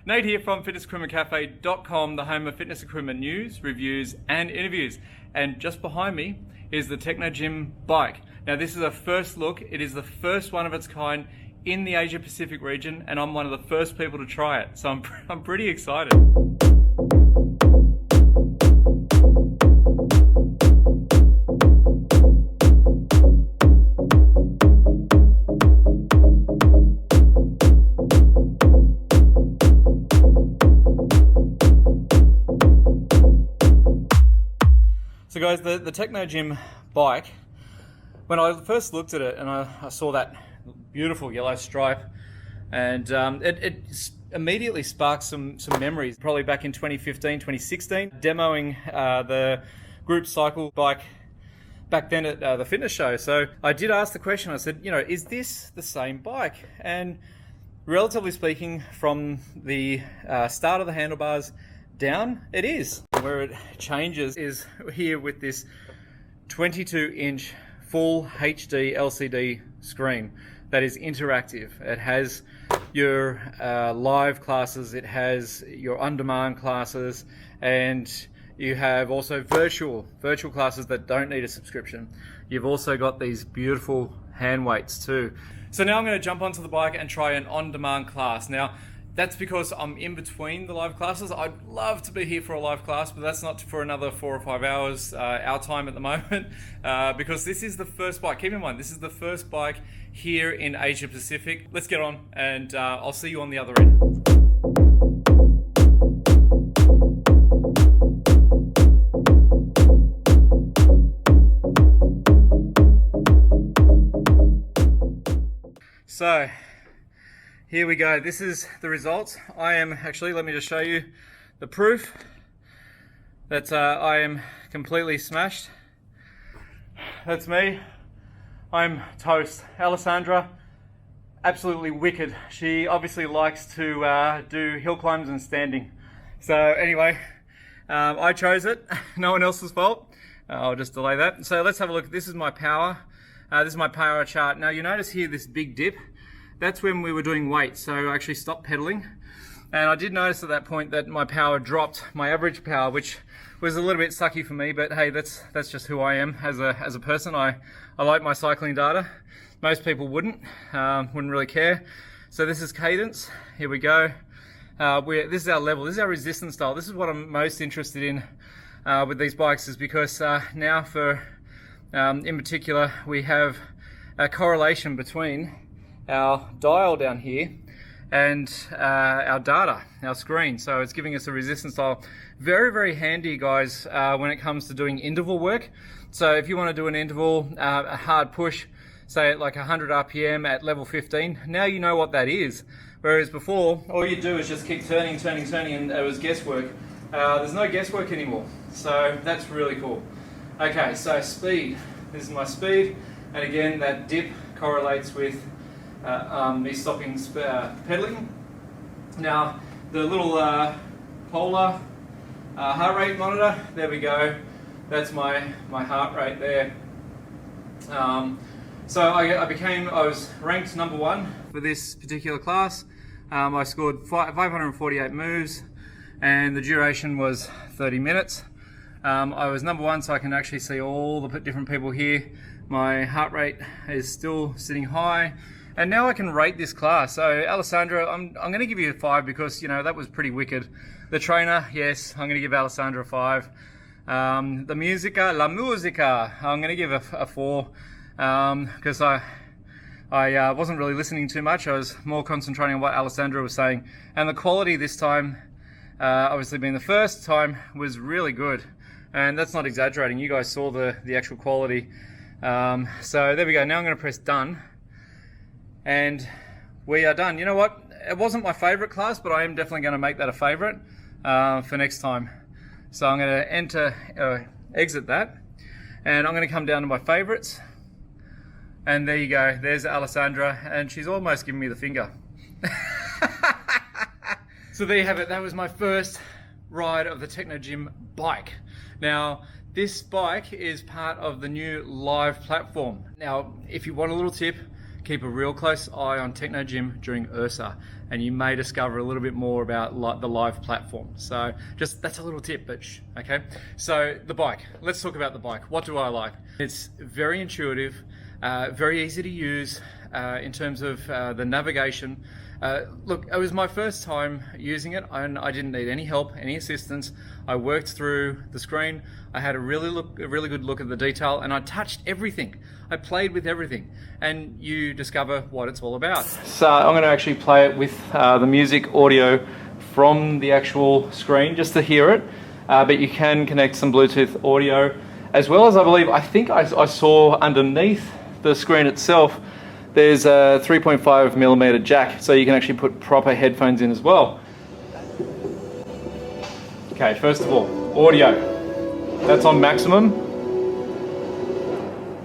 Nate here from fitnessequipmentcafe.com, the home of fitness equipment news, reviews and interviews. And just behind me is the Technogym bike. Now this is a first look. It is the first one of its kind in the Asia Pacific region, and I'm one of the first people to try it. So I'm pretty excited. So guys, the Technogym bike, when I first looked at it and I saw that beautiful yellow stripe, and it immediately sparked some memories, probably back in 2015, 2016, demoing the group cycle bike back then at the fitness show. So I did ask the question, I said, you know, is this the same bike? And relatively speaking, from the start of the handlebars down, it is. Where it changes is here with this 22-inch full HD LCD screen that is interactive. It has your live classes, it has your on-demand classes, and you have also virtual classes that don't need a subscription. You've also got these beautiful hand weights too. So now I'm going to jump onto the bike and try an on-demand class. Now, that's because I'm in between the live classes. I'd love to be here for a live class, but that's not for another 4 or 5 hours our time at the moment, because this is the first bike. Keep in mind, this is the first bike here in Asia Pacific. Let's get on, and I'll see you on the other end. So, here we go. This is the results. I am actually, let me just show you the proof that I am completely smashed. That's me. I'm toast. Alessandra, absolutely wicked. She obviously likes to do hill climbs and standing. So anyway, I chose it. No one else's fault. I'll just delay that. So let's have a look. This is my power. This is my power chart. Now you notice here this big dip. That's when we were doing weights, so I actually stopped pedaling. And I did notice at that point that my power dropped, my average power, which was a little bit sucky for me, but hey, that's just who I am as a person. I like my cycling data. Most people wouldn't really care. So this is cadence. Here we go. This is our level. This is our resistance style. This is what I'm most interested in with these bikes, is because now for, in particular, we have a correlation between our dial down here and our data, our screen. So it's giving us a resistance style. Very, very handy, guys, when it comes to doing interval work. So if you want to do an interval, a hard push, say at like 100 RPM at level 15, now you know what that is. Whereas before, all you do is just keep turning, and it was guesswork. There's no guesswork anymore. So that's really cool. Okay, so speed. This is my speed. And again, that dip correlates with me stopping pedaling. Now the little polar heart rate monitor, there we go, that's my heart rate there. So I was ranked number 1 for this particular class. I scored 548 moves and the duration was 30 minutes. I was number 1, so I can actually see all the different people here. My heart rate is still sitting high. And now I can rate this class. So Alessandra, I'm going to give you a 5 because, you know, that was pretty wicked. The trainer, yes, I'm going to give Alessandra a 5. La musica, I'm going to give a 4 because I wasn't really listening too much. I was more concentrating on what Alessandra was saying. And the quality this time, obviously being the first time, was really good. And that's not exaggerating. You guys saw the actual quality. So there we go. Now I'm going to press done. And we are done. You know what? It wasn't my favorite class, but I am definitely going to make that a favorite for next time. So I'm going to exit that, and I'm going to come down to my favorites. And there you go. There's Alessandra, and she's almost giving me the finger. So there you have it. That was my first ride of the Technogym bike. Now, this bike is part of the new live platform. Now, if you want a little tip, keep a real close eye on Technogym during Ursa, and you may discover a little bit more about the live platform. So just, that's a little tip, but okay. So the bike, let's talk about the bike. What do I like? It's very intuitive, very easy to use in terms of the navigation. Look, it was my first time using it and I didn't need any help, any assistance. I worked through the screen. I had a really good look at the detail, and I touched everything. I played with everything, and you discover what it's all about. So I'm going to actually play it with the music audio from the actual screen just to hear it, but you can connect some Bluetooth audio as well as, I think I saw underneath the screen itself there's a 3.5mm jack, so you can actually put proper headphones in as well. Okay, first of all, audio. That's on maximum.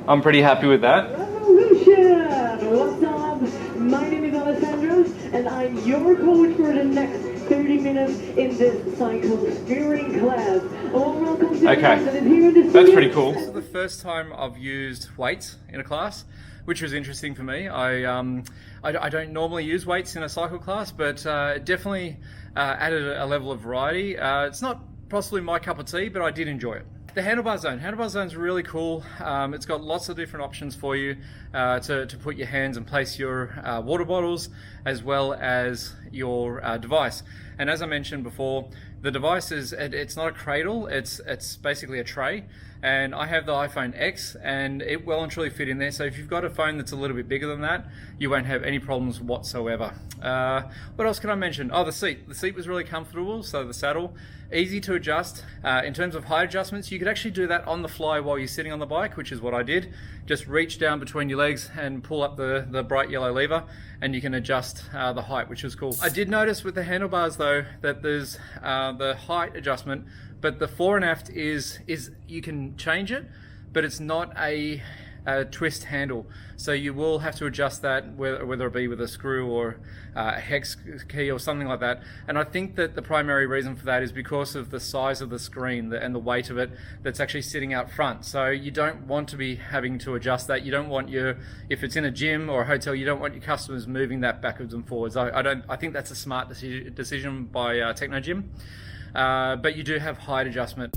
I'm pretty happy with that. Revolution! What's up? My name is Alessandro, and I'm your coach for the next 30 minutes in this cycle steering class. Welcome to okay, that's pretty cool. This is the first time I've used weights in a class, which was interesting for me. I don't normally use weights in a cycle class, but it definitely added a level of variety. It's not possibly my cup of tea, but I did enjoy it. The handlebar zone. Handlebar zone's really cool. It's got lots of different options for you to put your hands and place your water bottles as well as your device. And as I mentioned before, the device it's not a cradle, it's basically a tray. And I have the iPhone X, and it well and truly fit in there. So if you've got a phone that's a little bit bigger than that, you won't have any problems whatsoever. What else can I mention? Oh, the seat. The seat was really comfortable, so the saddle, easy to adjust. In terms of height adjustments, you could actually do that on the fly while you're sitting on the bike, which is what I did. Just reach down between your legs and pull up the bright yellow lever, and you can adjust the height, which was cool. I did notice with the handlebars though, that there's the height adjustment, but the fore and aft is you can change it, but it's not a twist handle. So you will have to adjust that, whether it be with a screw or a hex key or something like that. And I think that the primary reason for that is because of the size of the screen and the weight of it that's actually sitting out front. So you don't want to be having to adjust that. You don't want if it's in a gym or a hotel, you don't want your customers moving that backwards and forwards. I think that's a smart decision by Technogym. But you do have height adjustment.